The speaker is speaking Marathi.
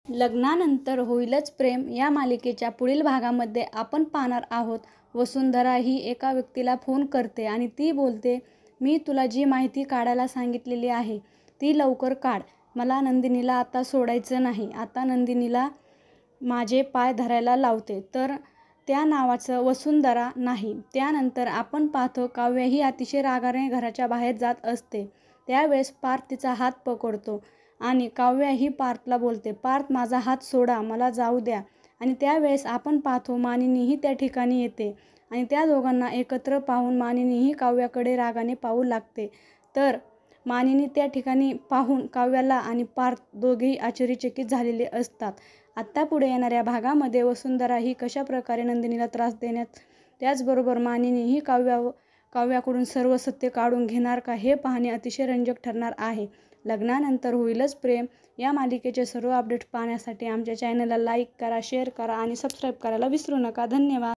लग्नानंतर होईलच प्रेम या मालिकेच्या पुढील भागामध्ये आपण पाहणार आहोत. वसुंधरा ही एका व्यक्तीला फोन करते आणि ती बोलते, मी तुला जी माहिती काढायला सांगितलेली आहे ती लवकर काढ. मला नंदिनीला आता सोडायचं नाही. आता नंदिनीला माझे पाय धरायला लावते तर त्या नावाचं वसुंधरा नाही. त्यानंतर आपण पाहतो काव्य ही अतिशय रागाने घराच्या बाहेर जात असते. त्यावेळेस पार्थ तिचा हात पकडतो आणि काव्य ही पार्थला बोलते, पार्थ माझा हात सोडा, मला जाऊ द्या. आणि त्यावेळेस आपण पाहतो मानिनीही त्या ठिकाणी येते आणि त्या दोघांना एकत्र पाहून मानिनीही काव्याकडे रागाने पाहू लागते. तर मानिनी त्या ठिकाणी पाहून काव्याला आणि पार्थ दोघेही आश्चर्यचकित झालेले असतात. आत्ता पुढे येणाऱ्या भागामध्ये वसुंधरा ही कशा प्रकारे नंदिनीला त्रास देण्यात, त्याचबरोबर मानिनीही काव्याकडून सर्व सत्य काढून घेणार का, हे पाहणे अतिशय रंजक ठरणार आहे. लग्नानंतर होईलच प्रेम या मालिकेचे सर्व अपडेट्स पाहण्यासाठी आमच्या चॅनलला लाईक करा, शेअर करा आणि सबस्क्राईब करायला विसरू नका. धन्यवाद.